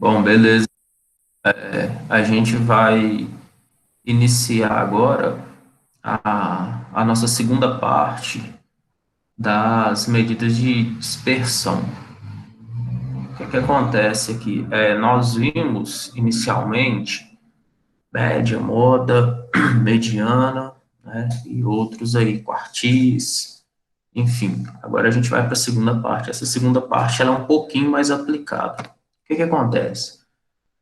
Bom, beleza. A gente vai iniciar agora a nossa segunda parte das medidas de dispersão. O que acontece aqui? Nós vimos inicialmente média, moda, mediana, né, e outros aí, quartis, enfim. Agora a gente vai para a segunda parte. Essa segunda parte ela é um pouquinho mais aplicada. O que acontece?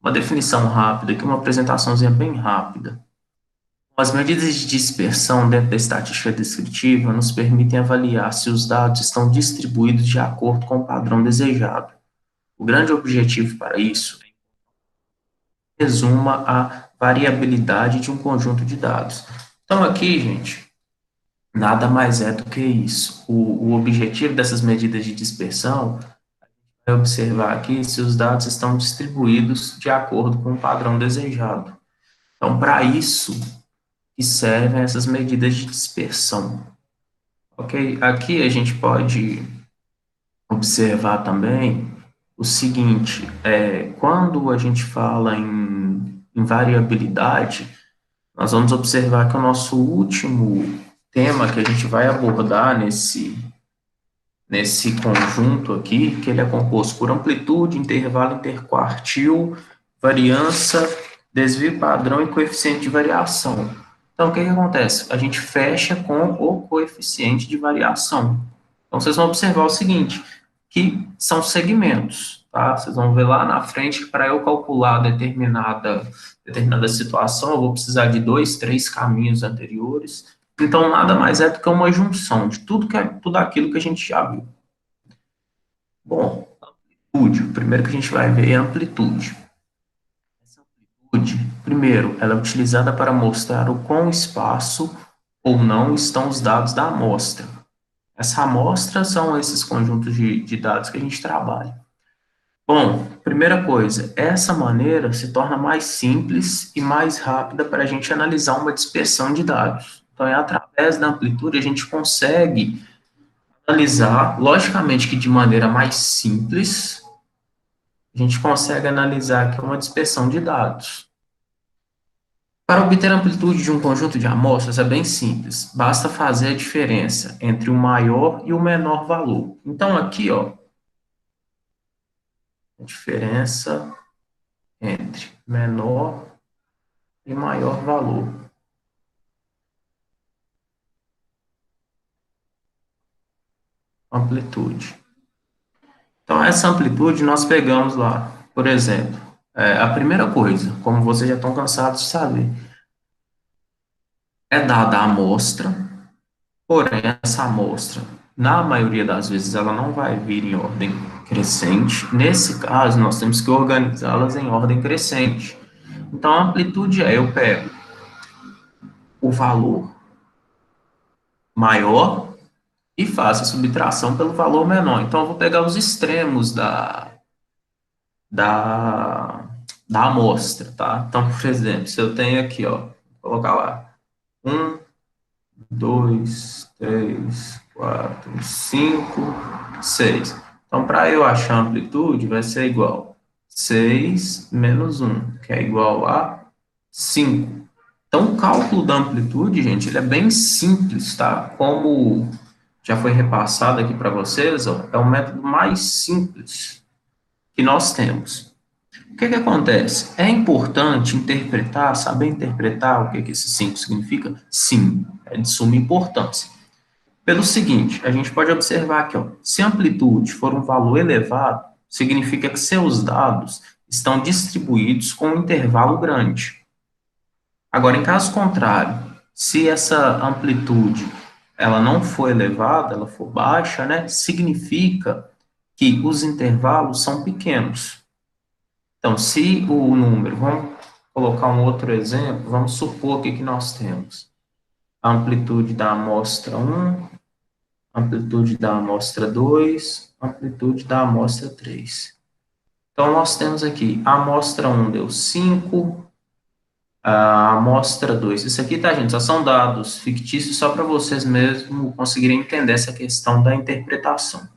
Uma definição rápida aqui, uma apresentaçãozinha bem rápida. As medidas de dispersão dentro da estatística descritiva nos permitem avaliar se os dados estão distribuídos de acordo com o padrão desejado. O grande objetivo para isso é resuma a variabilidade de um conjunto de dados. Então, aqui, gente, nada mais é do que isso. O objetivo dessas medidas de dispersão é observar aqui se os dados estão distribuídos de acordo com o padrão desejado. Então, para isso que servem essas medidas de dispersão. Ok? Aqui a gente pode observar também o seguinte: quando a gente fala em variabilidade, nós vamos observar que o nosso último tema que a gente vai abordar nesse conjunto aqui, que ele é composto por amplitude, intervalo interquartil, variância, desvio padrão e coeficiente de variação. Então, o que acontece? A gente fecha com o coeficiente de variação. Então, vocês vão observar o seguinte, que são segmentos, tá? Vocês vão ver lá na frente que para eu calcular determinada situação, eu vou precisar de dois, três caminhos anteriores. Então, nada mais é do que uma junção de tudo aquilo que a gente já viu. Bom, amplitude. O primeiro que a gente vai ver é a amplitude. Essa amplitude, primeiro, ela é utilizada para mostrar o quão espaço ou não estão os dados da amostra. Essa amostra são esses conjuntos de dados que a gente trabalha. Bom, primeira coisa, essa maneira se torna mais simples e mais rápida para a gente analisar uma dispersão de dados. Então, é através da amplitude a gente consegue analisar, logicamente que de maneira mais simples, a gente consegue analisar aqui uma dispersão de dados. Para obter a amplitude de um conjunto de amostras é bem simples, basta fazer a diferença entre o maior e o menor valor. Então, aqui, ó, a diferença entre menor e maior valor. Amplitude. Então, essa amplitude nós pegamos lá, por exemplo, a primeira coisa, como vocês já estão cansados de saber, é dada a amostra. Porém, essa amostra, na maioria das vezes, ela não vai vir em ordem crescente. Nesse caso, nós temos que organizá-las em ordem crescente. Então, a amplitude eu pego o valor maior e faço a subtração pelo valor menor. Então, eu vou pegar os extremos da, da amostra, tá? Então, por exemplo, se eu tenho aqui, ó, vou colocar lá, um, 2, 3, 4, 5, 6. Então, para eu achar a amplitude, vai ser igual 6 menos um, que é igual a 5. Então, o cálculo da amplitude, gente, ele é bem simples, tá? Como já foi repassado aqui para vocês, ó, é o método mais simples que nós temos. O que acontece? É importante interpretar, saber interpretar o que esse 5 significa? Sim, é de suma importância. Pelo seguinte, a gente pode observar aqui, ó, se a amplitude for um valor elevado, significa que seus dados estão distribuídos com um intervalo grande. Agora, em caso contrário, se essa amplitude ela não for elevada, ela for baixa, né, significa que os intervalos são pequenos. Então, se o número, vamos colocar um outro exemplo, vamos supor aqui que nós temos a amplitude da amostra um, amplitude da amostra 2, amplitude da amostra 3. Então, nós temos aqui, a amostra um deu 5, a amostra 2. Isso aqui, tá, gente? Só são dados fictícios, só para vocês mesmo conseguirem entender essa questão da interpretação.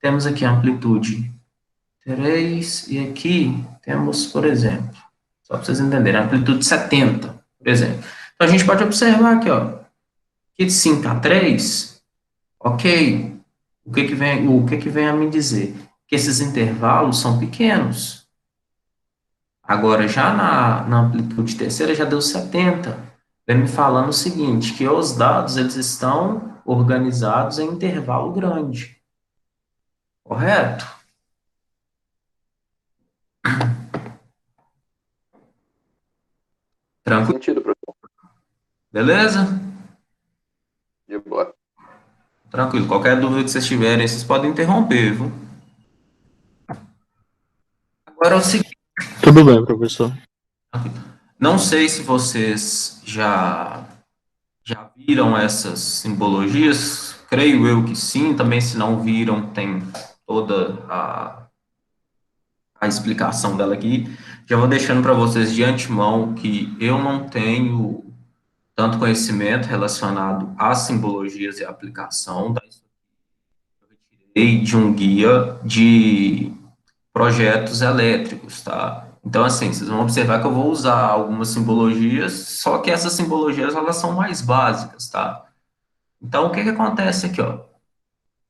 Temos aqui a amplitude 3, e aqui temos, por exemplo, só para vocês entenderem, amplitude 70, por exemplo. Então, a gente pode observar aqui, ó, que de 5 a 3, ok, o que que vem a me dizer? Que esses intervalos são pequenos. Agora, já na amplitude terceira, já deu 70. Vem me falando o seguinte, que os dados, eles estão organizados em intervalo grande. Correto? Faz Tranquilo? sentido, professor. Beleza? De boa. Tranquilo. Qualquer dúvida que vocês tiverem, vocês podem interromper, viu? Agora é o seguinte, Tudo bem, professor. não sei se vocês já viram essas simbologias, creio eu que sim, também se não viram, tem toda a explicação dela aqui. Já vou deixando para vocês de antemão que eu não tenho tanto conhecimento relacionado às simbologias e aplicação, de um guia de projetos elétricos, tá? Então, assim, vocês vão observar que eu vou usar algumas simbologias, só que essas simbologias, elas são mais básicas, tá? Então, o que que acontece aqui, ó?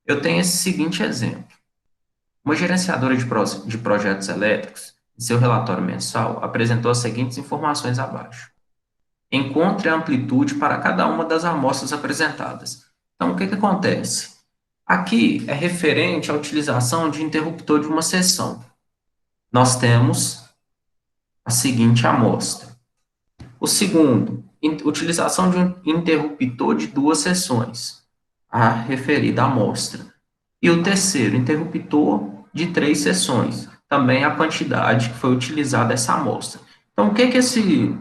Eu tenho esse seguinte exemplo. Uma gerenciadora de projetos elétricos, em seu relatório mensal, apresentou as seguintes informações abaixo. Encontre a amplitude para cada uma das amostras apresentadas. Então, o que que acontece? Aqui é referente à utilização de interruptor de uma seção. Nós temos a seguinte amostra. O segundo, utilização de um interruptor de duas seções, a referida amostra. E o terceiro, interruptor de três seções, também a quantidade que foi utilizada essa amostra. Então, o que que esse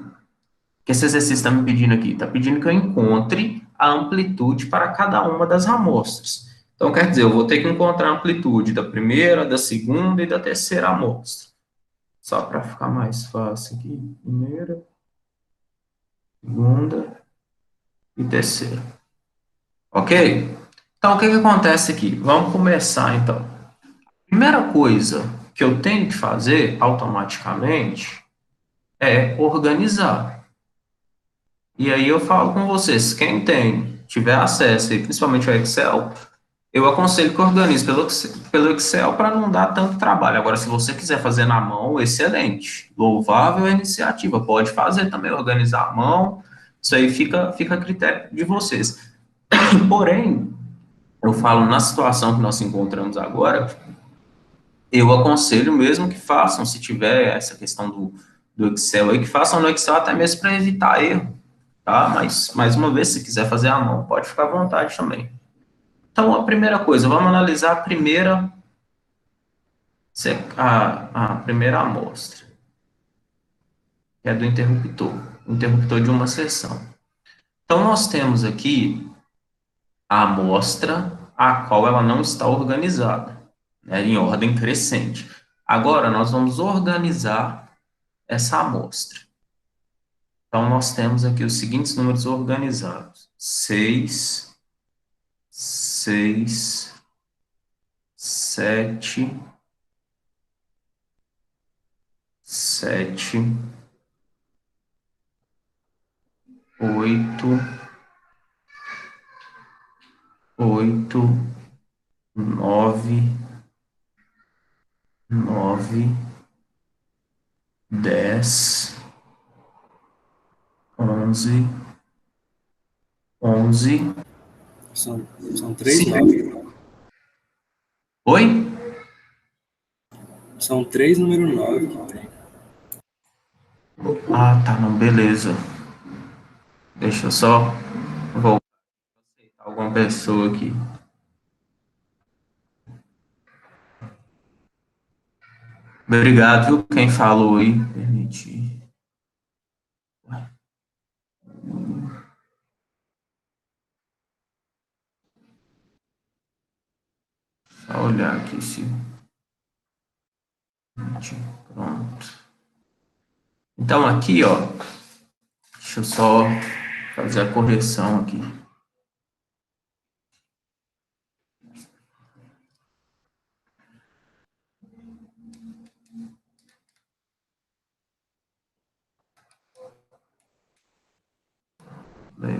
exercício está me pedindo aqui? Está pedindo que eu encontre a amplitude para cada uma das amostras. Então, quer dizer, eu vou ter que encontrar a amplitude da primeira, da segunda e da terceira amostra. Só para ficar mais fácil aqui. Primeira, segunda e terceira. Ok? Então, o que que acontece aqui? Vamos começar, então. Primeira coisa que eu tenho que fazer automaticamente é organizar. E aí eu falo com vocês, quem tiver acesso, e principalmente ao Excel, eu aconselho que organize pelo Excel para não dar tanto trabalho. Agora, se você quiser fazer na mão, excelente. Louvável a iniciativa. Pode fazer também, organizar a mão. Isso aí fica a critério de vocês. Porém, eu falo na situação que nós encontramos agora, eu aconselho mesmo que façam, se tiver essa questão do Excel aí, que façam no Excel até mesmo para evitar erro, tá? Mas, mais uma vez, se quiser fazer à mão, pode ficar à vontade também. Então, a primeira coisa, vamos analisar a primeira amostra, que é do interruptor de uma seção. Então, nós temos aqui a amostra a qual ela não está organizada, né, em ordem crescente. Agora, nós vamos organizar essa amostra. Então, nós temos aqui os seguintes números organizados: 6, 6, 7, 7, 8, 8, 9, 9, 10, 11, 11, São três 5. nove. Oi? São três número 9 que tem. Ah, tá, não, beleza. Deixa eu só voltar alguma pessoa aqui. Obrigado, viu, quem falou aí. Permitir. Só olhar aqui se. Pronto. Então, aqui, ó. Deixa eu só fazer a correção aqui.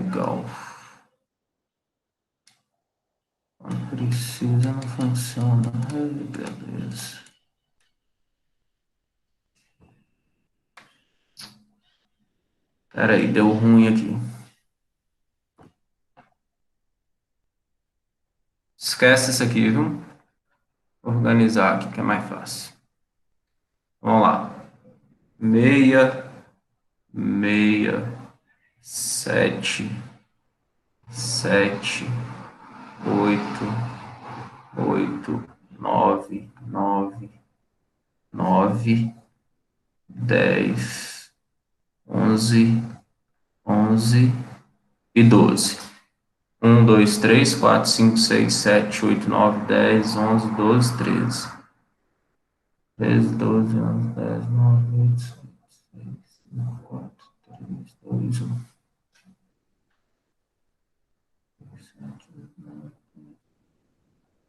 Legal. Não precisa, não funciona. Ai, beleza. Peraí, deu ruim aqui. Esquece isso aqui, viu? Vou organizar aqui, que é mais fácil. Vamos lá. 7, 8, 9, 10, 11 e 12. 1, 2, 3, 4, 5, 6, 7, 8, 9, 10, 11, 12, 13. 13, 12, 11, 10, 9, 8, 7, 6, 5, 4, 3, 2, 1.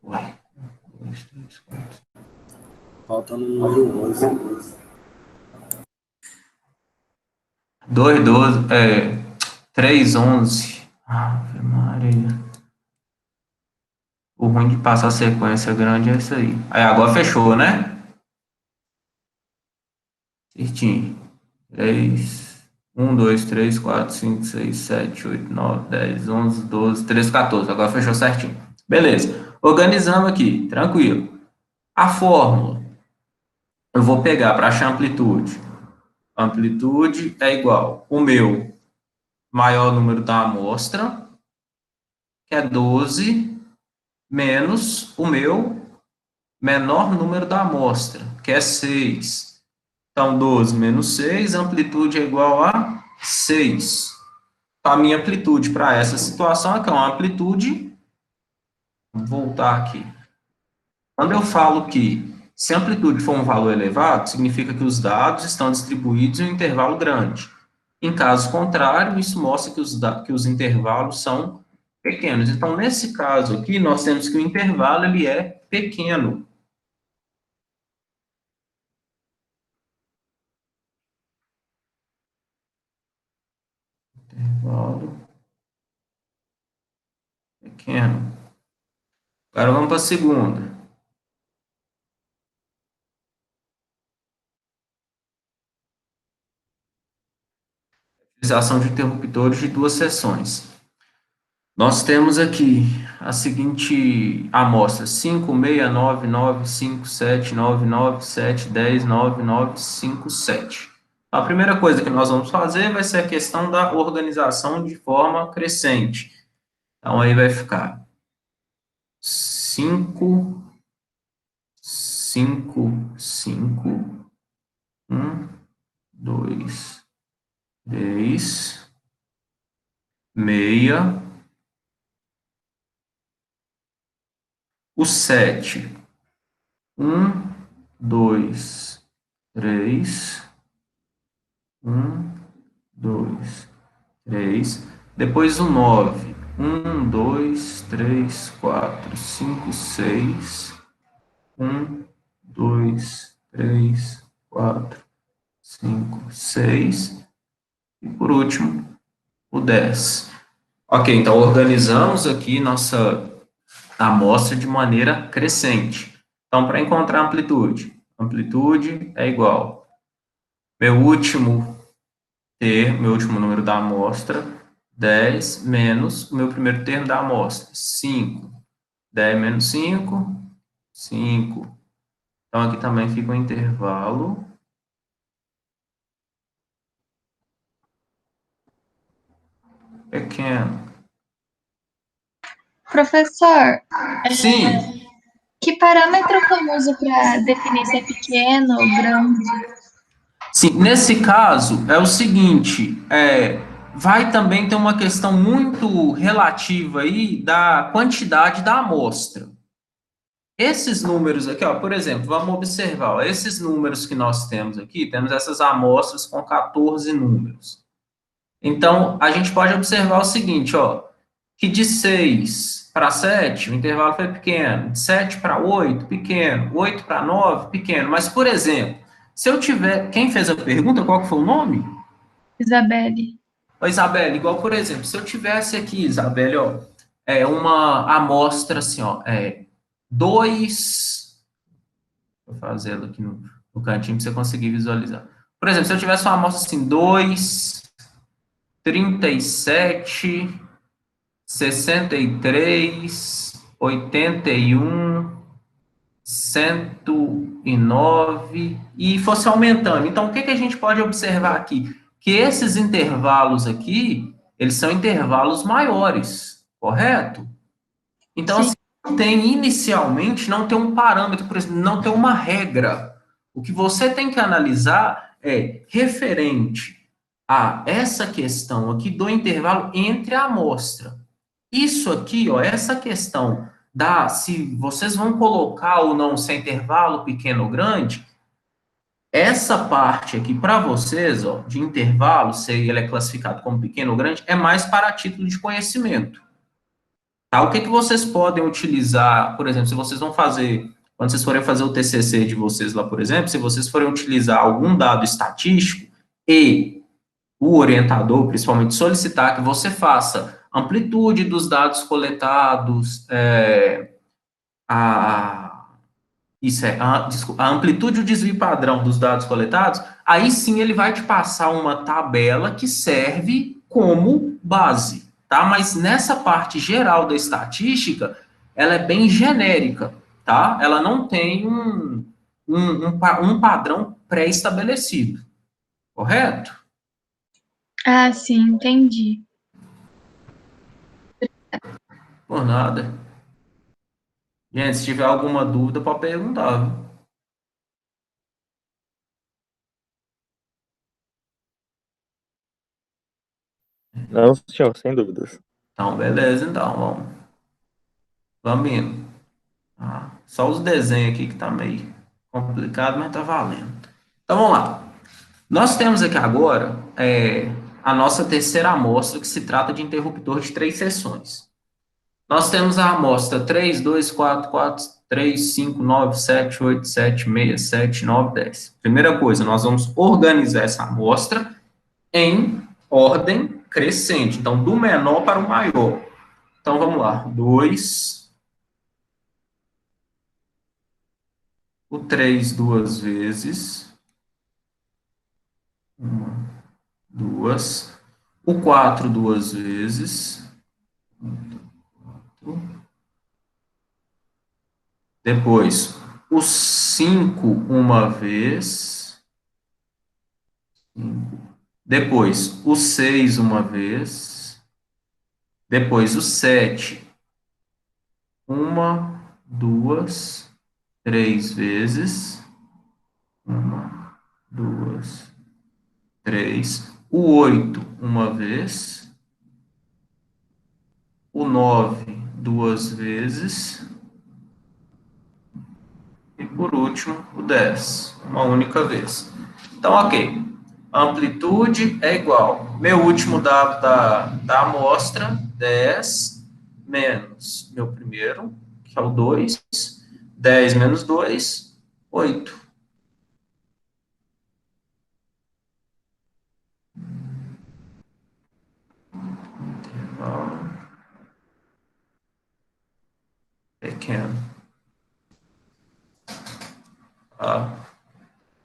Uai. 2, 3, 4. Faltando o número 11. 2, 12, 3, 11. Ave Maria. O ruim de passar sequência grande é isso aí. Aí agora fechou, né? Certinho. 3, 1, 2, 3, 4, 5, 6, 7, 8, 9, 10, 11, 12, 13, 14. Agora fechou certinho. Beleza. Organizamos aqui, tranquilo. A fórmula, eu vou pegar para achar amplitude. Amplitude é igual o meu maior número da amostra, que é 12, menos o meu menor número da amostra, que é 6. Então, 12 menos 6, amplitude é igual a 6. A minha amplitude para essa situação é que é uma amplitude, vou voltar aqui. Quando eu falo que se a amplitude for um valor elevado, significa que os dados estão distribuídos em um intervalo grande. Em caso contrário, isso mostra que os intervalos são pequenos. Então, nesse caso aqui, nós temos que o intervalo ele é pequeno. Intervalo pequeno. Agora vamos para a segunda. Utilização de interruptores de duas seções. Nós temos aqui a seguinte amostra: 5, 6, 9, 9, 5, 7, 9, 9, 7, 10, 9, 9, 5, 7. A primeira coisa que nós vamos fazer vai ser a questão da organização de forma crescente. Então, aí vai ficar 5, 5, 5, 1, 2, 3, meia, o 7, 1, 2, 3, 1, 2, 3, depois o 9, 1, 2, 3, 4, 5, 6, 1, 2, 3, 4, 5, 6, e por último, o 10. Ok, então organizamos aqui nossa amostra de maneira crescente. Então, para encontrar amplitude, amplitude é igual meu último número da amostra, 10 menos o meu primeiro termo da amostra, 5. 10 menos 5, 5. Então, aqui também fica um intervalo pequeno. Professor, Sim, que parâmetro que eu uso para definir se é pequeno ou grande? sim. Nesse caso, é o seguinte, vai também ter uma questão muito relativa aí da quantidade da amostra. Esses números aqui, ó, por exemplo, vamos observar, ó, esses números que nós temos aqui, temos essas amostras com 14 números. Então, a gente pode observar o seguinte, ó, que de 6 para 7, o intervalo foi pequeno, de 7 para 8, pequeno, 8 para 9, pequeno. Mas, por exemplo, se eu tiver, quem fez a pergunta, qual que foi o nome? Isabelle. Ô, Isabela, igual, por exemplo, se eu tivesse aqui, Isabela, ó, uma amostra assim, ó, dois, vou fazer ela aqui no cantinho para você conseguir visualizar. Por exemplo, se eu tivesse uma amostra assim, 2, 37, 63, 81, 109 e fosse aumentando. Então, o que que a gente pode observar aqui? Que esses intervalos aqui, eles são intervalos maiores, correto? Então, Sim. assim, não tem, inicialmente, não tem um parâmetro, por exemplo, não tem uma regra. O que você tem que analisar é referente a essa questão aqui do intervalo entre a amostra. Isso aqui, ó, essa questão se vocês vão colocar ou não se é intervalo pequeno ou grande, essa parte aqui para vocês, ó, de intervalo, se ele é classificado como pequeno ou grande, é mais para título de conhecimento. Tá? O que que vocês podem utilizar, por exemplo, se vocês vão fazer, quando vocês forem fazer o TCC de vocês lá, por exemplo, se vocês forem utilizar algum dado estatístico e o orientador, principalmente, solicitar que você faça amplitude dos dados coletados, a, desculpa, a amplitude e o desvio padrão dos dados coletados, aí sim ele vai te passar uma tabela que serve como base, tá? Mas nessa parte geral da estatística, ela é bem genérica, tá? Ela não tem um padrão pré-estabelecido, correto? Ah, sim, entendi. Por nada. Gente, se tiver alguma dúvida, pode perguntar, viu? Não, senhor, sem dúvidas. Então, beleza, então, vamos indo. Só os desenhos aqui que tá meio complicado, mas tá valendo. Então, vamos lá. Nós temos aqui agora a nossa terceira amostra, que se trata de interruptor de 3 seções. Nós temos a amostra 3, 2, 4, 4, 3, 5, 9, 7, 8, 7, 6, 7, 9, 10. Primeira coisa, nós vamos organizar essa amostra em ordem crescente. Então, do menor para o maior. Então, vamos lá. 2, o 3 duas vezes. 1, 2. O 4 duas vezes. Depois, o 5 uma vez. Depois, o 6 uma vez. Depois, o 7 uma, duas, 3 vezes. 1, 2, 3. O 8 uma vez. O 9 duas vezes. E por último, o 10 uma única vez. Então, ok. Amplitude é igual. Meu último dado da amostra, 10 menos meu primeiro, que é o 2. 10 menos 2, 8. Pequeno.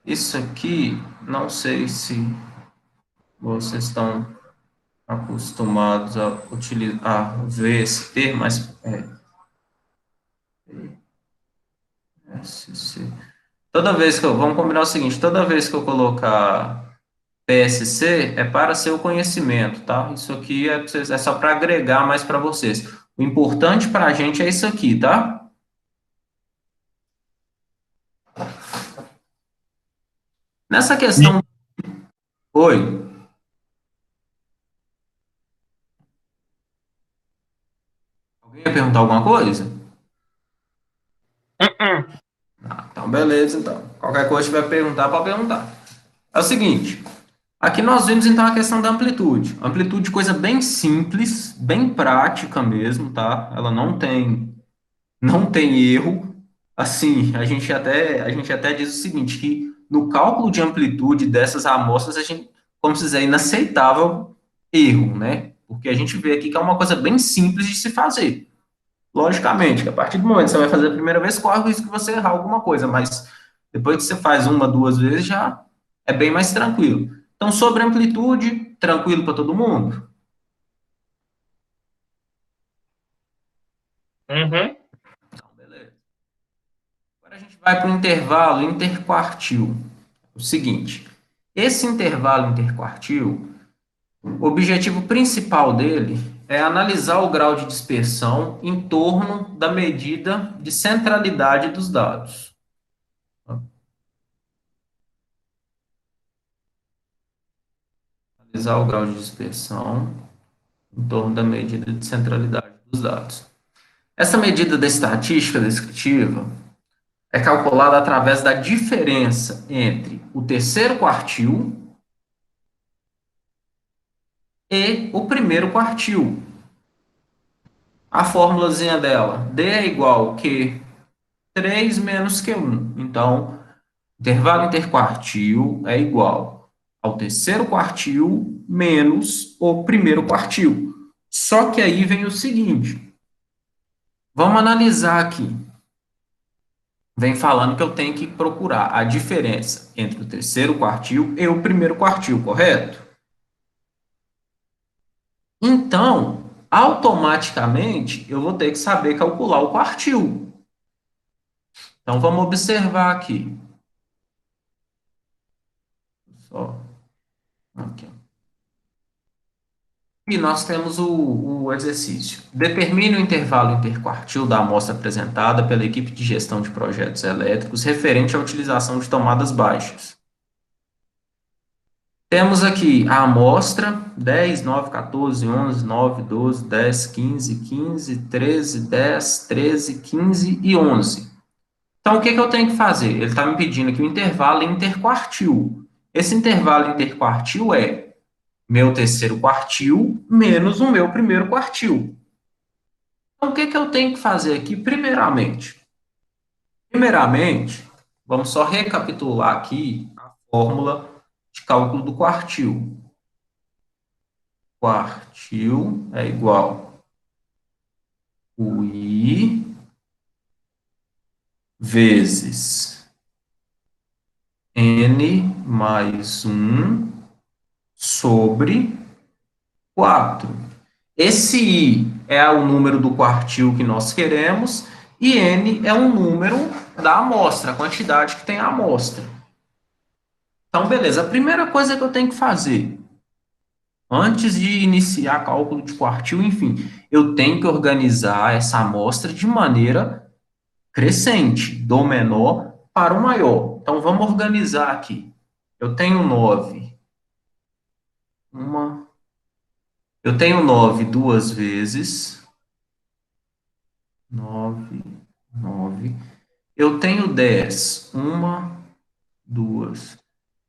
Isso aqui, não sei se vocês estão acostumados a utilizar, a ver esse termo, mas PSC. Toda vez que vamos combinar o seguinte, toda vez que eu colocar PSC, é para seu conhecimento, tá? Isso aqui é só para agregar mais para vocês. O importante para a gente é isso aqui, tá? Nessa questão... Oi. Alguém ia perguntar alguma coisa? Então, beleza, então. Qualquer coisa que tiver perguntar, pode perguntar. É o seguinte, aqui nós vimos, então, a questão da amplitude. Amplitude, coisa bem simples, bem prática mesmo, tá? Ela não tem erro. Assim, a gente até diz o seguinte, que no cálculo de amplitude dessas amostras, como se diz, é inaceitável erro, né? Porque a gente vê aqui que é uma coisa bem simples de se fazer. Logicamente, que a partir do momento que você vai fazer a primeira vez, corre o risco de você errar alguma coisa, mas depois que você faz uma, duas vezes, já é bem mais tranquilo. Então, sobre amplitude, tranquilo para todo mundo? Uhum. Então, beleza. Agora a gente vai para o intervalo interquartil. O seguinte, esse intervalo interquartil, o objetivo principal dele é analisar o grau de dispersão em torno da medida de centralidade dos dados. Analisar o grau de dispersão em torno da medida de centralidade dos dados. Essa medida da estatística descritiva é calculada através da diferença entre o terceiro quartil e o primeiro quartil. A formulazinha dela, D é igual que 3 menos Q1. Então, intervalo interquartil é igual ao terceiro quartil menos o primeiro quartil. Só que aí vem o seguinte, vamos analisar aqui. Vem falando que eu tenho que procurar a diferença entre o terceiro quartil e o primeiro quartil, correto? Então, automaticamente, eu vou ter que saber calcular o quartil. Então, vamos observar aqui. Só aqui. E nós temos o exercício. Determine o intervalo interquartil da amostra apresentada pela equipe de gestão de projetos elétricos referente à utilização de tomadas baixas. Temos aqui a amostra 10, 9, 14, 11, 9, 12, 10, 15, 15, 13, 10, 13, 15 e 11. Então, o que que eu tenho que fazer? Ele está me pedindo aqui o intervalo interquartil. Esse intervalo interquartil é meu terceiro quartil menos o meu primeiro quartil. Então, o que que eu tenho que fazer aqui primeiramente? Primeiramente, vamos só recapitular aqui a fórmula de cálculo do quartil. Quartil é igual o I vezes N mais 1 sobre 4. Esse I é o número do quartil que nós queremos e N é um número da amostra, a quantidade que tem a amostra. Então, beleza. A primeira coisa que eu tenho que fazer, antes de iniciar cálculo de quartil, enfim, eu tenho que organizar essa amostra de maneira crescente, do menor para o maior. Então, vamos organizar aqui. Eu tenho 9. Uma. Eu tenho 9 duas vezes. 9, 9. Eu tenho 10. Uma, duas.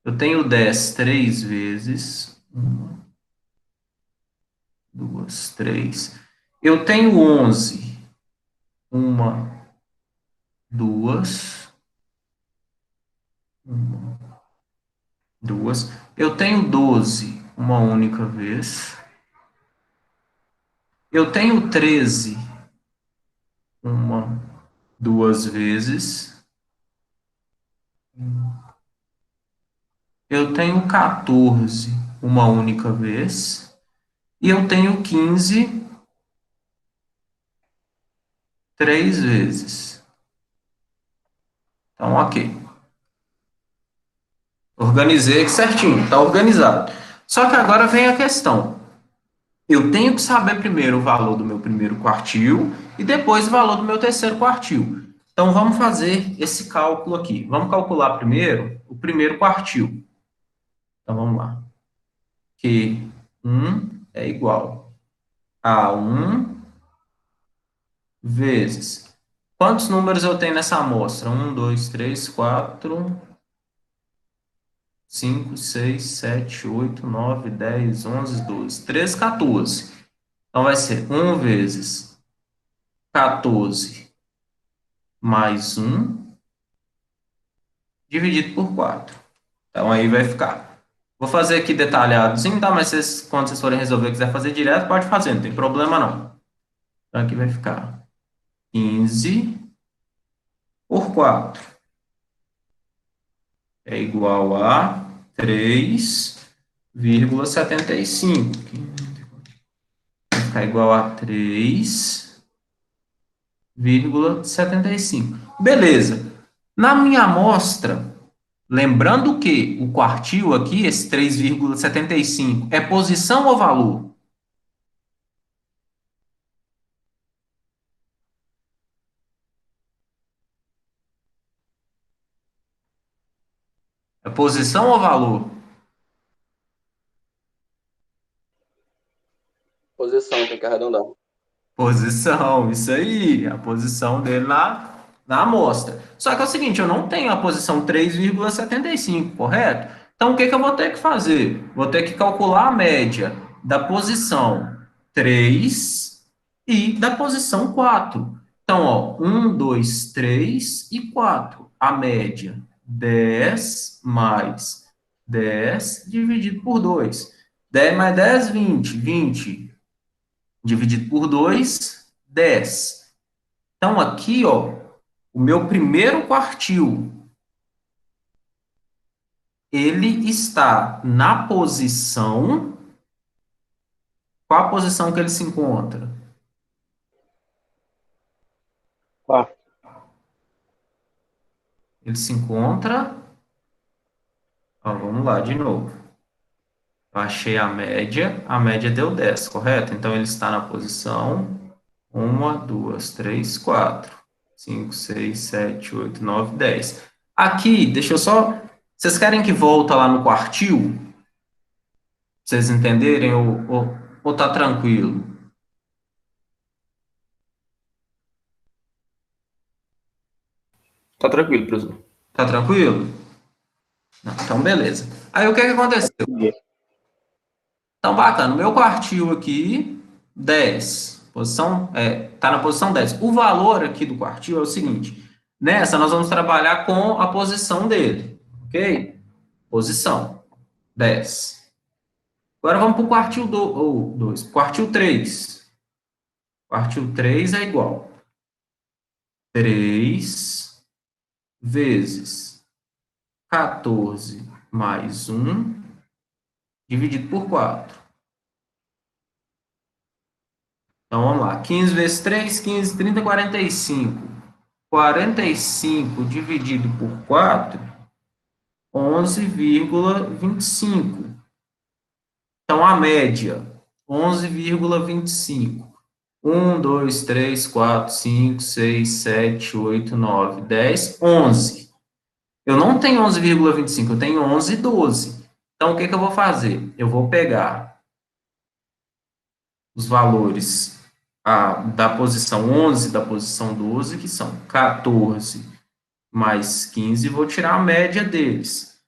Eu tenho 10 três vezes. Uma, duas, três. Eu tenho 11. Uma, duas. Uma, duas. Eu tenho 12 uma única vez. Eu tenho 13 uma, duas vezes. Eu tenho 14 uma única vez. E eu tenho 15 três vezes. Então, ok. Organizei aqui certinho, está organizado. Só que agora vem a questão. Eu tenho que saber primeiro o valor do meu primeiro quartil e depois o valor do meu terceiro quartil. Então, vamos fazer esse cálculo aqui. Vamos calcular primeiro o primeiro quartil. Então, vamos lá. Que 1 é igual a 1 vezes. Quantos números eu tenho nessa amostra? 1, 2, 3, 4, 5, 6, 7, 8, 9, 10, 11, 12, 13, 14. Então, vai ser 1 vezes 14 mais 1 dividido por 4. Então, aí vai ficar Vou fazer aqui detalhadozinho, tá? Mas quando vocês forem resolver e quiser fazer direto, pode fazer, não tem problema não. Então aqui vai ficar 15 por 4 é igual a 3,75. Vai ficar igual a 3,75. Beleza. Na minha amostra, lembrando que o quartil aqui, esse 3,75, é posição ou valor? É posição ou valor? Posição, tem que arredondar. Posição, isso aí, a posição dele na amostra. Só que é o seguinte, eu não tenho a posição 3,75, correto? Então, o que que eu vou ter que fazer? Vou ter que calcular a média da posição 3 e da posição 4. Então, ó, 1, 2, 3 e 4. A média, 10 mais 10 dividido por 2. 10 mais 10, 20. 20 dividido por 2, 10. Então, aqui, ó, o meu primeiro quartil, ele está na posição... Qual a posição que ele se encontra? 4. Ele se encontra... Ó, vamos lá, de novo. Eu achei a média deu 10, correto? Então, ele está na posição 1, 2, 3, 4, 5, 6, 7, 8, 9, 10. Aqui, deixa eu só... Vocês querem que volta lá no quartil? Pra vocês entenderem ou tá tranquilo? Tá tranquilo, professor. Tá tranquilo? Não, então, beleza. Aí, o que que aconteceu? Então, bacana. O meu quartil aqui, 10. Posição, tá na posição 10. O valor aqui do quartil é o seguinte. Nessa, nós vamos trabalhar com a posição dele. Ok? Posição, 10. Agora, vamos para o quartil 2. Quartil 3. Quartil 3 é igual 3 vezes 14 mais 1 dividido por 4. Então, vamos lá. 15 vezes 3, 15, 30, 45. 45 dividido por 4, 11,25. Então, a média, 11,25. 1, 2, 3, 4, 5, 6, 7, 8, 9, 10, 11. Eu não tenho 11,25, eu tenho 11,12. Então, o que que eu vou fazer? Eu vou pegar os valores da posição 11 e da posição 12, que são 14 mais 15, e vou tirar a média deles.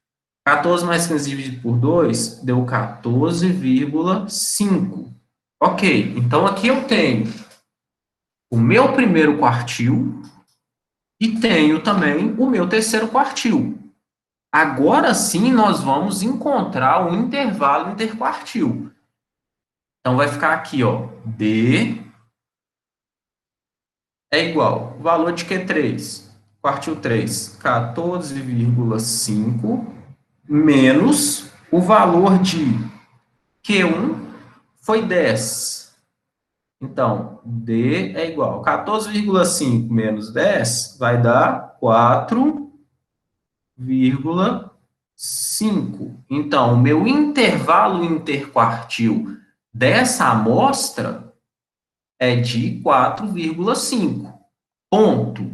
14 mais 15 dividido por 2 deu 14,5. Ok, então aqui eu tenho o meu primeiro quartil e tenho também o meu terceiro quartil. Agora sim nós vamos encontrar o intervalo interquartil. Então vai ficar aqui, ó, D é igual, o valor de Q3, quartil 3, 14,5, menos o valor de Q1 foi 10. Então, D é igual, 14,5 menos 10 vai dar 4,5. Então, o meu intervalo interquartil dessa amostra é de 4,5. Ponto.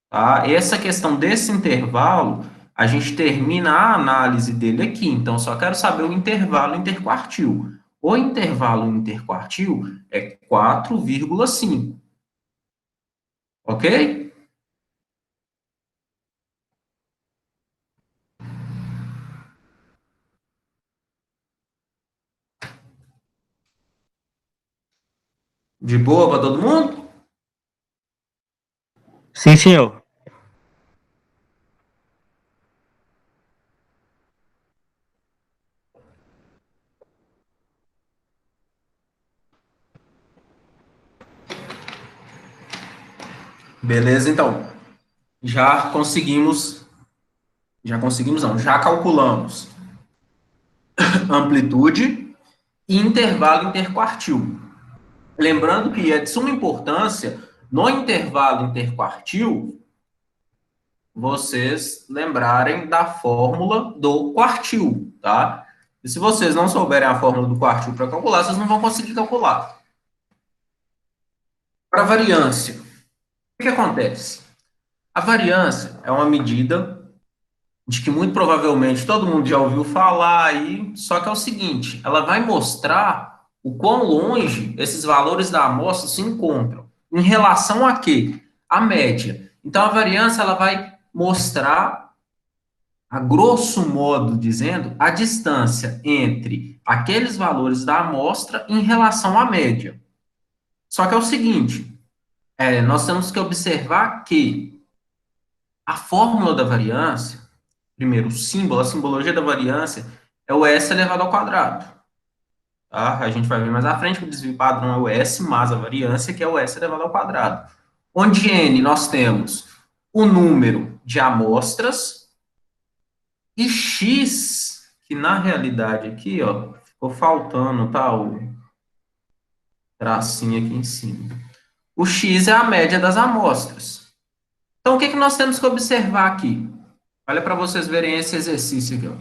Tá? Essa questão desse intervalo, a gente termina a análise dele aqui. Então, só quero saber o intervalo interquartil. O intervalo interquartil é 4,5. Ok? De boa para todo mundo? Sim, senhor. Beleza, então. Já conseguimos, não, já calculamos amplitude e intervalo interquartil. Lembrando que é de suma importância, no intervalo interquartil, vocês lembrarem da fórmula do quartil, tá? E se vocês não souberem a fórmula do quartil para calcular, vocês não vão conseguir calcular. Para variância, o que acontece? A variância é uma medida de que muito provavelmente todo mundo já ouviu falar aí, só que é o seguinte, ela vai mostrar o quão longe esses valores da amostra se encontram. Em relação a quê? A média. Então, a variância ela vai mostrar, a grosso modo dizendo, a distância entre aqueles valores da amostra em relação à média. Só que é o seguinte, nós temos que observar que a fórmula da variância, primeiro, o símbolo, a simbologia da variância é o S elevado ao quadrado. Tá? A gente vai ver mais à frente que o desvio padrão é o S mais a variância, que é o S elevado ao quadrado. Onde N nós temos o número de amostras e X, que na realidade aqui, ó, ficou faltando, tá? O tracinho aqui em cima. O X é a média das amostras. Então, o que nós temos que observar aqui? Olha para vocês verem esse exercício aqui, ó.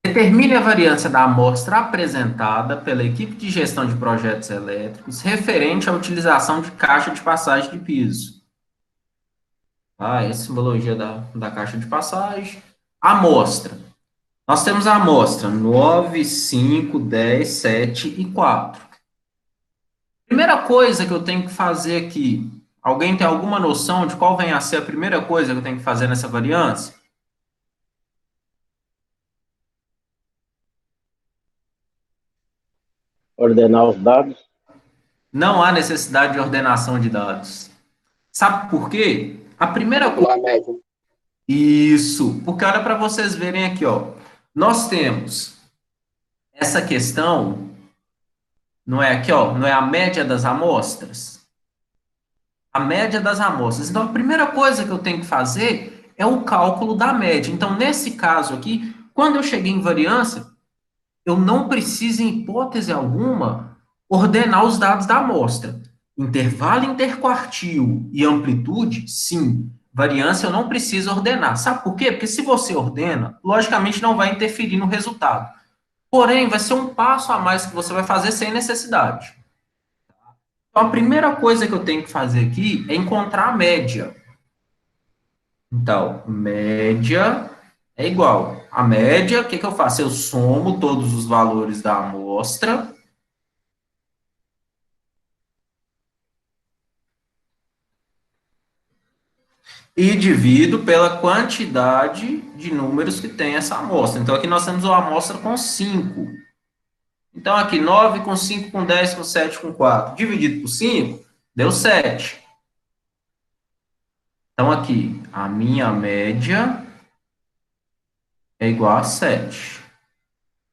Determine a variância da amostra apresentada pela equipe de gestão de projetos elétricos referente à utilização de caixa de passagem de piso. Tá? Essa é a simbologia da caixa de passagem. Amostra. Nós temos a amostra 9, 5, 10, 7 e 4. Primeira coisa que eu tenho que fazer aqui. Alguém tem alguma noção de qual vem a ser a primeira coisa que eu tenho que fazer nessa variância? Ordenar os dados. Não há necessidade de ordenação de dados. Sabe por quê? A primeira coisa. Calcular a média. Isso, porque olha para vocês verem aqui, ó. Nós temos essa questão, não é aqui, ó, não é a média das amostras? A média das amostras. Então, a primeira coisa que eu tenho que fazer é o cálculo da média. Então, nesse caso aqui, quando eu cheguei em variância, eu não preciso, em hipótese alguma, ordenar os dados da amostra. Intervalo interquartil e amplitude, sim. Variância eu não preciso ordenar. Sabe por quê? Porque se você ordena, logicamente não vai interferir no resultado. Porém, vai ser um passo a mais que você vai fazer sem necessidade. Então, a primeira coisa que eu tenho que fazer aqui é encontrar a média. Então, média é igual. A média, o que eu faço? Eu somo todos os valores da amostra e divido pela quantidade de números que tem essa amostra. Então, aqui nós temos uma amostra com 5. Então, aqui 9 com 5 com 10 com 7 com 4. Dividido por 5, deu 7. Então, aqui, a minha média é igual a 7.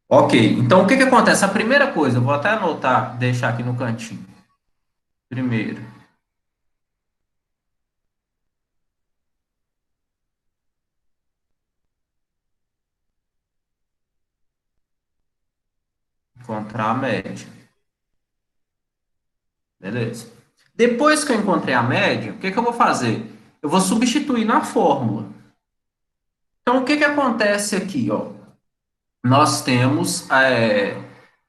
Ok, então o que acontece? A primeira coisa, eu vou até anotar, deixar aqui no cantinho. Primeiro, encontrar a média. Beleza. Depois que eu encontrei a média, o que eu vou fazer? Eu vou substituir na fórmula. Então, o que acontece aqui? Ó? Nós temos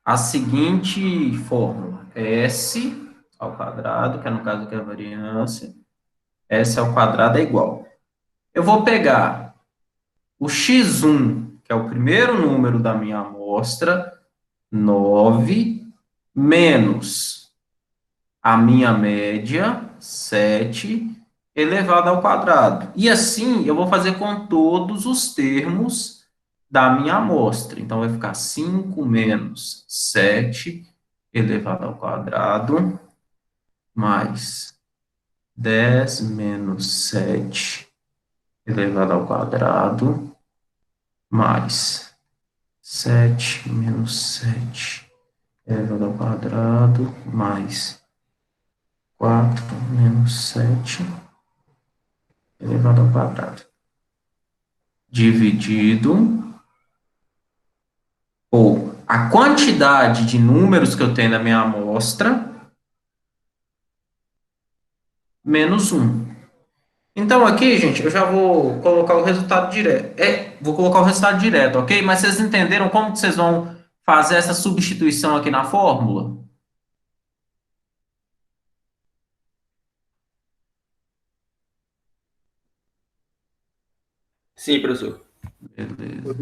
a seguinte fórmula. S ao quadrado, que é no caso aqui a variância. S ao quadrado é igual. Eu vou pegar o x1, que é o primeiro número da minha amostra, 9, menos a minha média, 7, elevado ao quadrado. E assim, eu vou fazer com todos os termos da minha amostra. Então, vai ficar 5 menos 7 elevado ao quadrado, mais 10 menos 7 elevado ao quadrado, mais 7 menos 7 elevado ao quadrado, mais 4 menos 7 elevado ao quadrado. Dividido por a quantidade de números que eu tenho na minha amostra, menos 1. Então, aqui, gente, eu já vou colocar o resultado direto. Vou colocar o resultado direto, ok? Mas vocês entenderam como que vocês vão fazer essa substituição aqui na fórmula? Sim, professor. Beleza.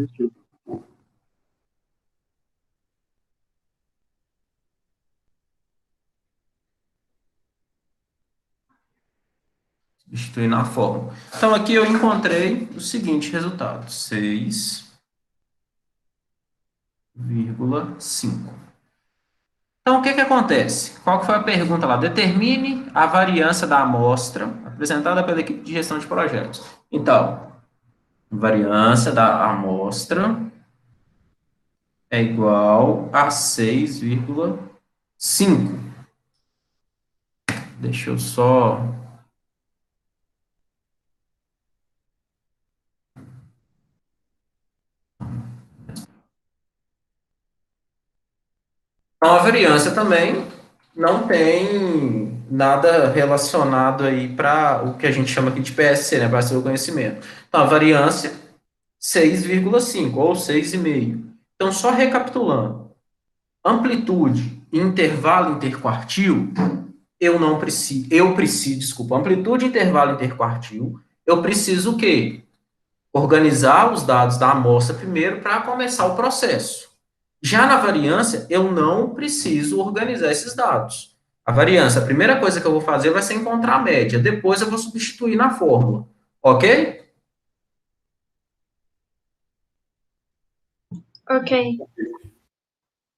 Substituir na fórmula. Então, aqui eu encontrei o seguinte resultado: 6,5. Então, o que que acontece? Qual que foi a pergunta lá? Determine a variância da amostra apresentada pela equipe de gestão de projetos. Então, variância da amostra é igual a 6,5. Deixa eu só... Então, a variância também não tem nada relacionado aí para o que a gente chama aqui de PSC, né, para seu conhecimento. Então, a variância 6,5 ou 6,5. Então, só recapitulando, amplitude e intervalo interquartil, desculpa, amplitude e intervalo interquartil, eu preciso o quê? Organizar os dados da amostra primeiro para começar o processo. Já na variância, eu não preciso organizar esses dados. A variância, a primeira coisa que eu vou fazer vai ser encontrar a média. Depois eu vou substituir na fórmula. Ok? Ok.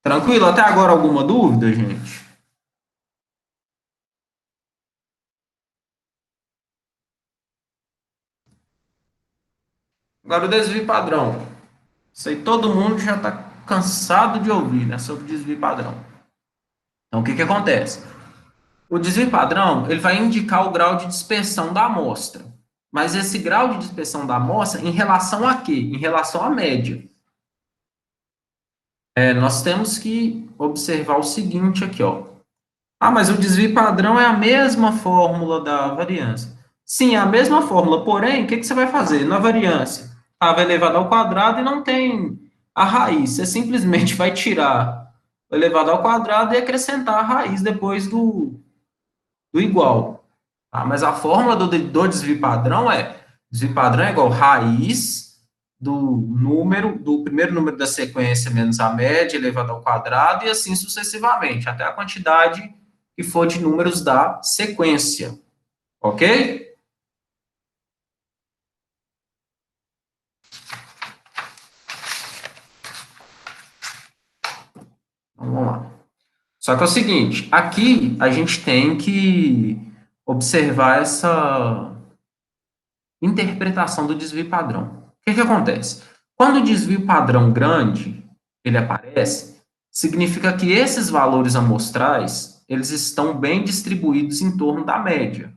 Tranquilo? Até agora alguma dúvida, gente? Agora o desvio padrão. Isso aí todo mundo já está cansado de ouvir, né, sobre desvio padrão. Então, o que que acontece? O desvio padrão, ele vai indicar o grau de dispersão da amostra. Mas esse grau de dispersão da amostra em relação a quê? Em relação à média. Nós temos que observar o seguinte aqui, ó. Ah, mas o desvio padrão é a mesma fórmula da variância. Sim, é a mesma fórmula, porém, o que que você vai fazer? Na variância, a elevado ao quadrado e não tem a raiz. Você simplesmente vai tirar o elevado ao quadrado e acrescentar a raiz depois do igual. Tá? Mas a fórmula do desvio padrão desvio padrão é igual raiz do primeiro número da sequência menos a média elevado ao quadrado e assim sucessivamente, até a quantidade que for de números da sequência. Ok? Então, vamos lá. Só que é o seguinte, aqui a gente tem que observar essa interpretação do desvio padrão. O que que acontece? Quando o desvio padrão grande ele aparece, significa que esses valores amostrais eles estão bem distribuídos em torno da média.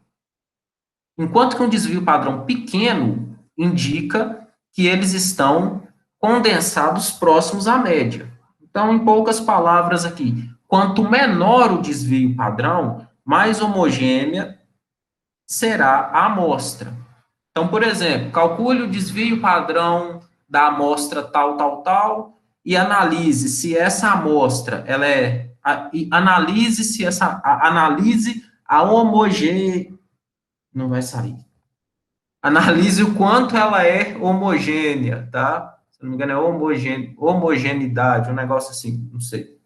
Enquanto que um desvio padrão pequeno indica que eles estão condensados próximos à média. Então, em poucas palavras aqui, quanto menor o desvio padrão, mais homogênea será a amostra. Então, por exemplo, calcule o desvio padrão da amostra tal, tal, tal, e analise se essa amostra, analise a homogeneidade, não vai sair. Analise o quanto ela é homogênea, tá? Se não me engano, é homogeneidade, um negócio assim, não sei.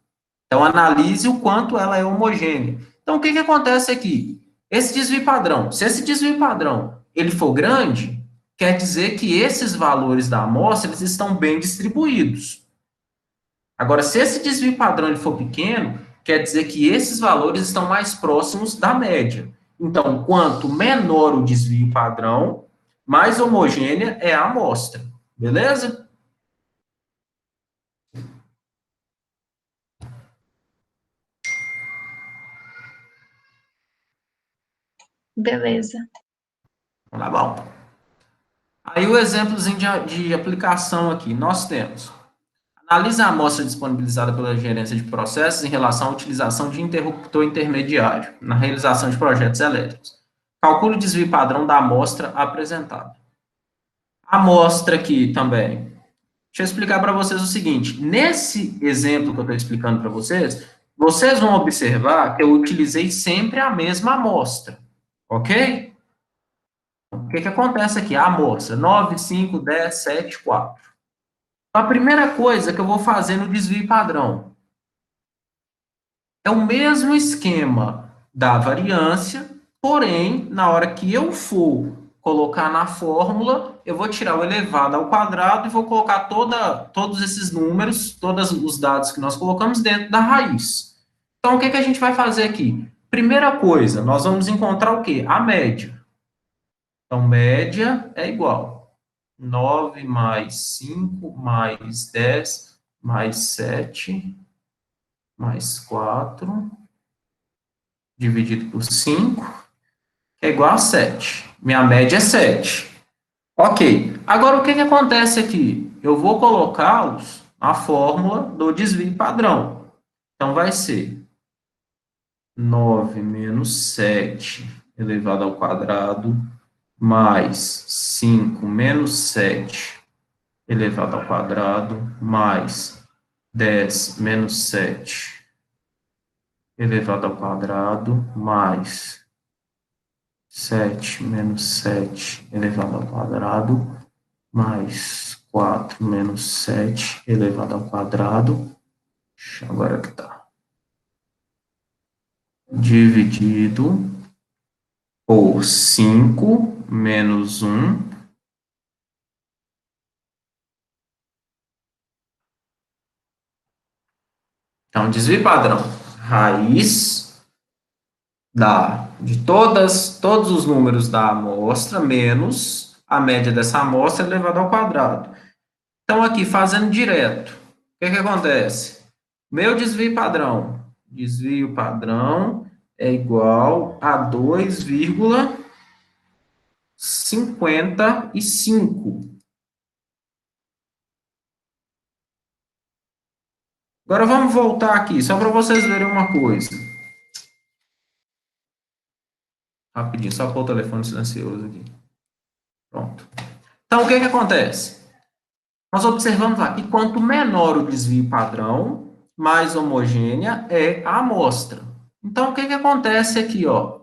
Então, analise o quanto ela é homogênea. Então, o que que acontece aqui? Esse desvio padrão, se esse desvio padrão ele for grande, quer dizer que esses valores da amostra eles estão bem distribuídos. Agora, se esse desvio padrão ele for pequeno, quer dizer que esses valores estão mais próximos da média. Então, quanto menor o desvio padrão, mais homogênea é a amostra. Beleza? Beleza. Tá bom. Aí o exemplozinho de aplicação aqui, nós temos. Analise a amostra disponibilizada pela gerência de processos em relação à utilização de interruptor intermediário na realização de projetos elétricos. Calcule o desvio padrão da amostra apresentada. A amostra aqui também. Deixa eu explicar para vocês o seguinte. Nesse exemplo que eu estou explicando para vocês, vocês vão observar que eu utilizei sempre a mesma amostra. Ok? O que acontece aqui? A amostra 9, 5, 10, 7, 4. A primeira coisa que eu vou fazer no desvio padrão é o mesmo esquema da variância, porém, na hora que eu for colocar na fórmula, eu vou tirar o elevado ao quadrado e vou colocar todos esses números, todos os dados que nós colocamos dentro da raiz. Então, o que a gente vai fazer aqui? Primeira coisa, nós vamos encontrar o quê? A média. Então, média é igual 9 mais 5 mais 10 mais 7 mais 4 dividido por 5 é igual a 7. Minha média é 7. Ok. Agora, o que acontece aqui? Eu vou colocá-los na fórmula do desvio padrão. Então, vai ser 9 menos 7 elevado ao quadrado mais 5 menos 7 elevado ao quadrado mais 10 menos 7 elevado ao quadrado mais 7 menos 7 elevado ao quadrado mais 4 menos 7 elevado ao quadrado. Agora que tá. Dividido por 5 menos 1 Então, desvio padrão. Raiz de todos os números da amostra menos a média dessa amostra elevado ao quadrado. Então, aqui, fazendo direto, o que acontece? Meu desvio padrão. Desvio padrão é igual a 2,55. Agora vamos voltar aqui, só para vocês verem uma coisa. Rapidinho, só pôr o telefone silencioso aqui. Pronto. Então, o que acontece? Nós observamos lá que quanto menor o desvio padrão, mais homogênea é a amostra. Então, o que acontece aqui, ó?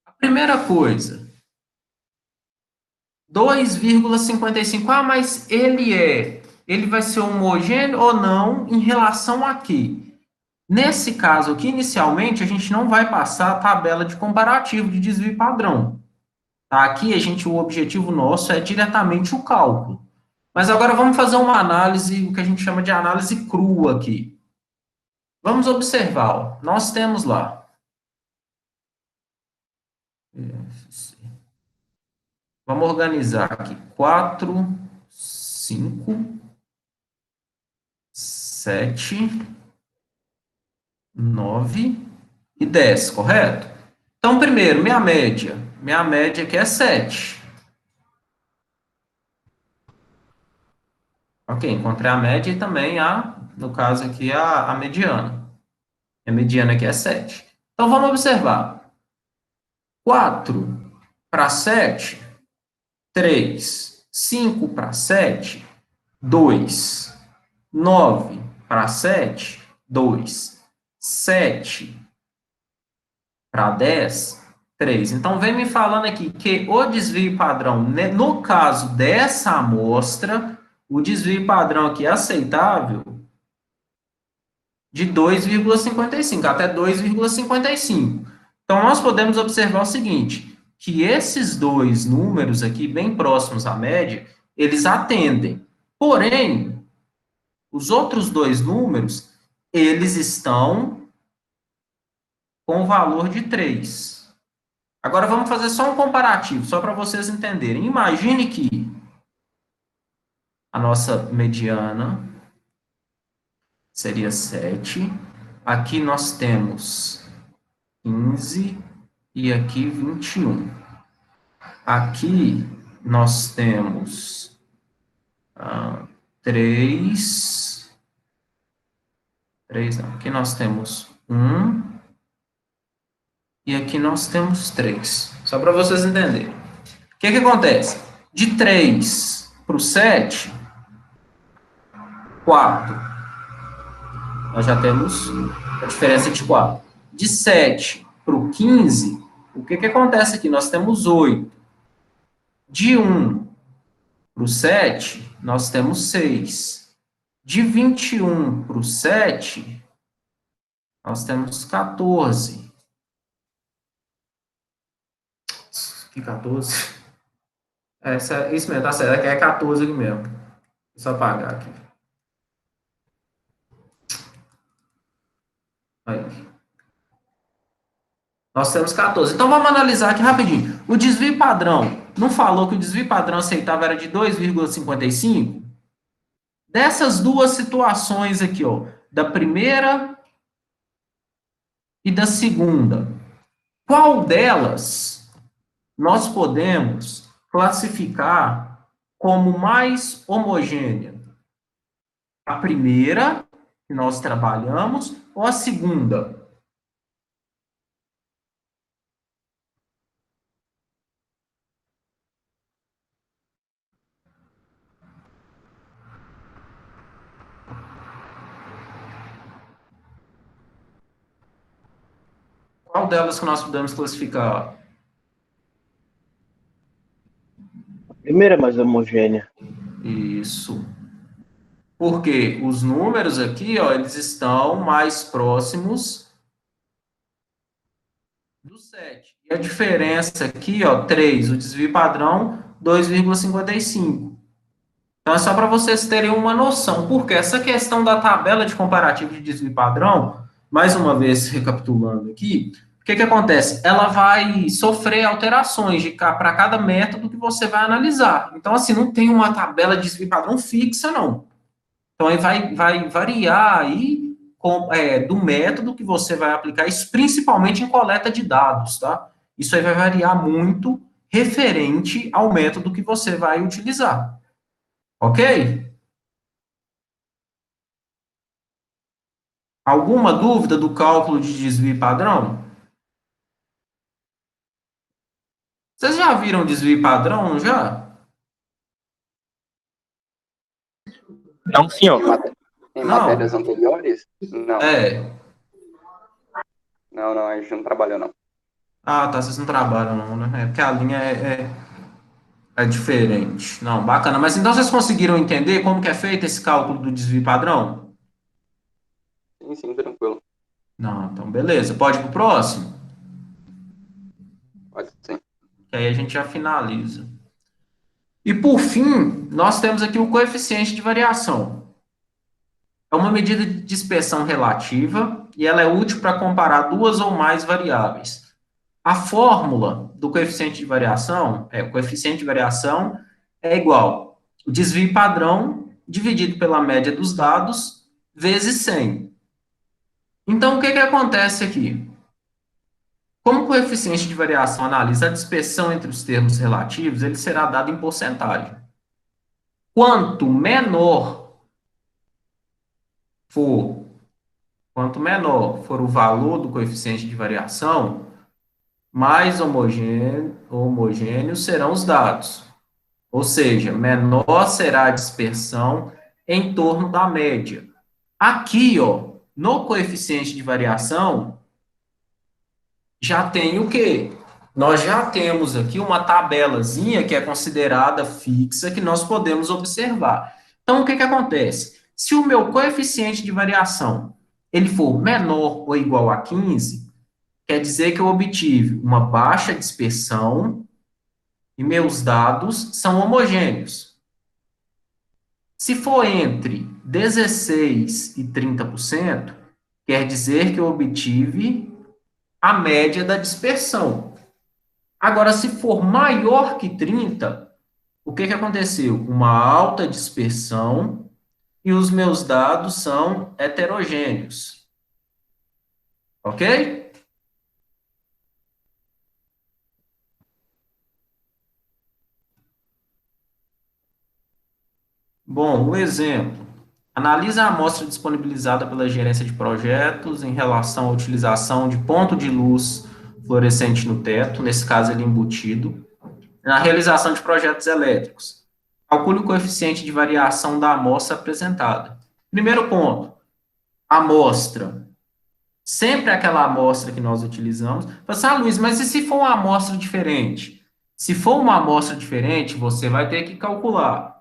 A primeira coisa, 2,55. Ah, mas ele vai ser homogêneo ou não em relação a quê? Nesse caso aqui, inicialmente, a gente não vai passar a tabela de comparativo de desvio padrão. Tá? Aqui, o objetivo nosso é diretamente o cálculo. Mas agora vamos fazer uma análise, o que a gente chama de análise crua aqui. Vamos observar, ó. Nós temos lá. Vamos organizar aqui. 4, 5, 7, 9 e 10, correto? Então, primeiro, minha média. Minha média aqui é 7. Ok, encontrei a média e também no caso aqui, a mediana. A mediana aqui é 7. Então, vamos observar. 4 para 7, 3. 5 para 7, 2. 9 para 7, 2. 7 para 10, 3. Então, vem me falando aqui que o desvio padrão, no caso dessa amostra, o desvio padrão aqui é aceitável de 2,55 até 2,55. Então, nós podemos observar o seguinte, que esses dois números aqui, bem próximos à média, eles atendem. Porém, os outros dois números, eles estão com o valor de 3. Agora, vamos fazer só um comparativo, só para vocês entenderem. Imagine que a nossa mediana seria 7. Aqui nós temos 15 e aqui 21. Aqui nós temos 3. 3 não. Aqui nós temos 1. E aqui nós temos 3. Só para vocês entenderem. O que acontece? De 3 para o 7, 4. Nós já temos a diferença de 4. De 7 para o 15, o que acontece aqui? Nós temos 8. De 1 para o 7, nós temos 6. De 21 para o 7, nós temos 14. Que 14? Isso mesmo, tá certo. Aqui é 14 aqui mesmo. Vou só apagar aqui. Aí. Nós temos 14. Então, vamos analisar aqui rapidinho. O desvio padrão, não falou que o desvio padrão aceitável era de 2,55? Dessas duas situações aqui, ó, da primeira e da segunda, qual delas nós podemos classificar como mais homogênea? A primeira, que nós trabalhamos, ou a segunda? Qual delas que nós podemos classificar? A primeira é mais homogênea. Isso. Porque os números aqui, ó, eles estão mais próximos do 7. E a diferença aqui, ó, 3, o desvio padrão, 2,55. Então, é só para vocês terem uma noção. Porque essa questão da tabela de comparativo de desvio padrão, mais uma vez recapitulando aqui, o que acontece? Ela vai sofrer alterações para cada método que você vai analisar. Então, assim, não tem uma tabela de desvio padrão fixa, não. Então, aí vai variar aí do método que você vai aplicar, isso principalmente em coleta de dados, tá? Isso aí vai variar muito referente ao método que você vai utilizar. Ok? Alguma dúvida do cálculo de desvio padrão? Vocês já viram desvio padrão, já? Não, senhor. Em Não. matérias anteriores? Não. Não, a gente não trabalhou, não. Ah, tá, vocês não trabalham não, né? Porque a linha é diferente. Não, bacana. Mas então vocês conseguiram entender como que é feito esse cálculo do desvio padrão? Sim, tranquilo. Não, então beleza. Pode ir pro próximo? Pode sim. Que aí a gente já finaliza. E por fim, nós temos aqui o coeficiente de variação. É uma medida de dispersão relativa e ela é útil para comparar duas ou mais variáveis. A fórmula do coeficiente de variação o coeficiente de variação é igual o desvio padrão dividido pela média dos dados vezes 100. Então, o que acontece aqui? Como o coeficiente de variação analisa a dispersão entre os termos relativos, ele será dado em porcentagem. Quanto menor for o valor do coeficiente de variação, mais homogêneos serão os dados. Ou seja, menor será a dispersão em torno da média. Aqui, ó, no coeficiente de variação, já tem o quê? Nós já temos aqui uma tabelazinha que é considerada fixa, que nós podemos observar. Então, o que acontece? Se o meu coeficiente de variação ele for menor ou igual a 15, quer dizer que eu obtive uma baixa dispersão e meus dados são homogêneos. Se for entre 16% e 30%, quer dizer que eu obtive a média da dispersão. Agora, se for maior que 30, o que aconteceu? Uma alta dispersão e os meus dados são heterogêneos. Ok? Bom, um exemplo. Analisa a amostra disponibilizada pela gerência de projetos em relação à utilização de ponto de luz fluorescente no teto, nesse caso ele embutido, na realização de projetos elétricos. Calcule o coeficiente de variação da amostra apresentada. Primeiro ponto, amostra. Sempre aquela amostra que nós utilizamos. Fala assim, Luiz, mas e se for uma amostra diferente? Se for uma amostra diferente, você vai ter que calcular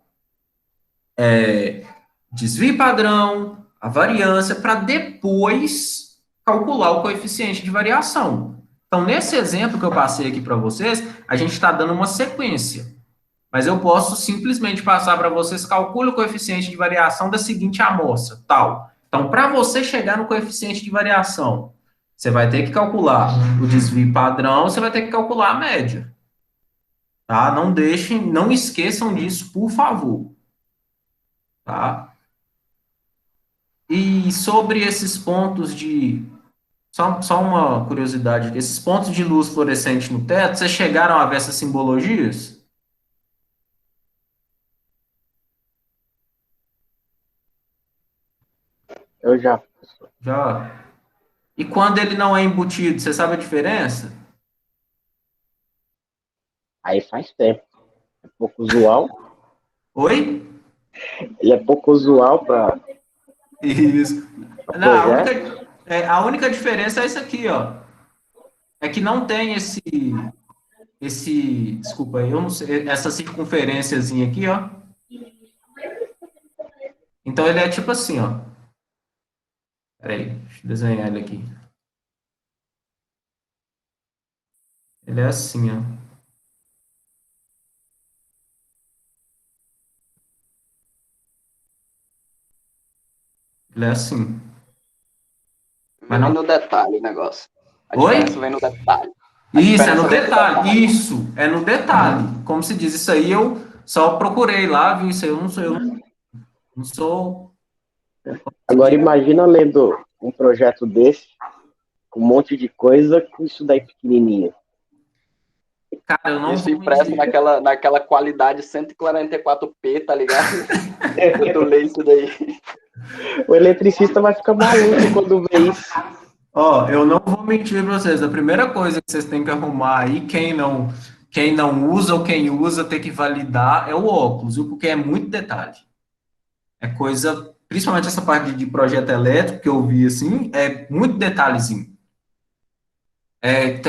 desvio padrão, a variância, para depois calcular o coeficiente de variação. Então, nesse exemplo que eu passei aqui para vocês, a gente está dando uma sequência. Mas eu posso simplesmente passar para vocês, calcule o coeficiente de variação da seguinte amostra, tal. Então, para você chegar no coeficiente de variação, você vai ter que calcular o desvio padrão, você vai ter que calcular a média. Tá? Não deixem, não esqueçam disso, por favor. Tá? E sobre esses pontos de... Só uma curiosidade, esses pontos de luz fluorescente no teto, vocês chegaram a ver essas simbologias? Eu já. Já. E quando ele não é embutido, você sabe a diferença? Aí faz tempo. É pouco usual. Oi? Ele é pouco usual para Isso. Não, projeto. a única diferença é isso aqui, ó. É que não tem desculpa, eu não sei, essa circunferênciazinha aqui, ó. Então ele é tipo assim, ó. Peraí, deixa eu desenhar ele aqui. Ele é assim, ó. Ele é assim. Mas Vem não... no detalhe o negócio. A Oi? diferença vem no detalhe. Isso, é no detalhe. Isso, é no detalhe. Como se diz, isso aí eu só procurei lá, viu? Isso aí eu não sou... Agora imagina lendo um projeto desse, com um monte de coisa, com isso daí pequenininho. Cara, eu não Isso vou impresso mentir. naquela qualidade 144p, tá ligado? Tu lê isso daí. O eletricista vai ficar maluco quando vê isso. Ó, eu não vou mentir pra vocês. A primeira coisa que vocês têm que arrumar aí, quem não usa ou quem usa tem que validar é o óculos, viu? Porque é muito detalhe. É coisa, principalmente essa parte de projeto elétrico que eu vi assim, é muito detalhezinho.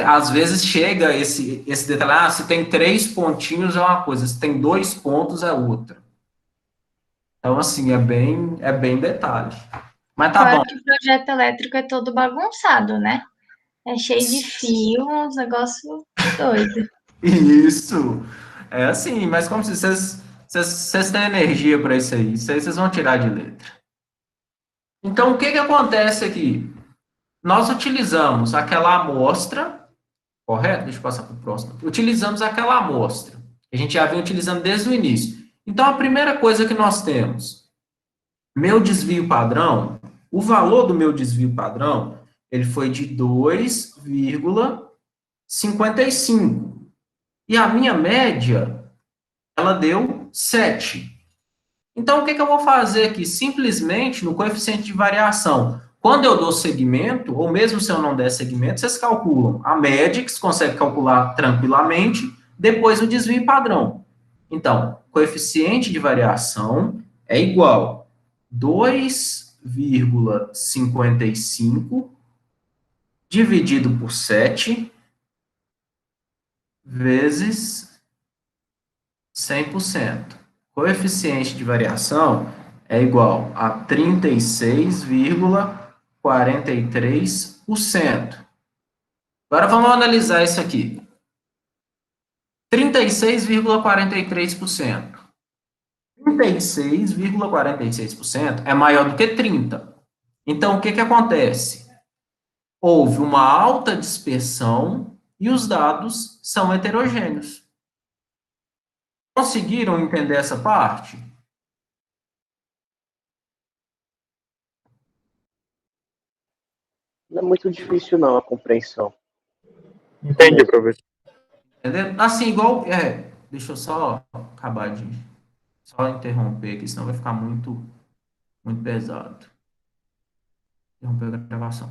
Às vezes chega esse detalhe, se tem 3 pontinhos é uma coisa, se tem 2 pontos é outra. Então, assim, é bem detalhe. Mas tá bom. Fora que o projeto elétrico é todo bagunçado, né? É cheio de fio, uns negócios doidos. Isso. É assim, mas como se vocês têm energia para isso aí vocês vão tirar de letra. Então, o que que acontece aqui? Nós utilizamos aquela amostra, correto? Deixa eu passar para o próximo. Utilizamos aquela amostra, que a gente já vem utilizando desde o início. Então, a primeira coisa que nós temos, meu desvio padrão, o valor do meu desvio padrão, ele foi de 2,55. E a minha média, ela deu 7. Então, o que que eu vou fazer aqui? Simplesmente, no coeficiente de variação, quando eu dou segmento, ou mesmo se eu não der segmento, vocês calculam a média, que você consegue calcular tranquilamente, depois o desvio padrão. Então, coeficiente de variação é igual 2,55 dividido por 7 vezes 100%. Coeficiente de variação é igual a 36,43%. Agora vamos analisar isso aqui. 36,43%. 36,46% é maior do que 30%. Então, o que que acontece? Houve uma alta dispersão e os dados são heterogêneos. Conseguiram entender essa parte? Não é muito difícil não a compreensão. Entendi, professor. Entendeu? Assim, igual... deixa eu só acabar de Só interromper aqui, senão vai ficar muito pesado. Interromper a gravação.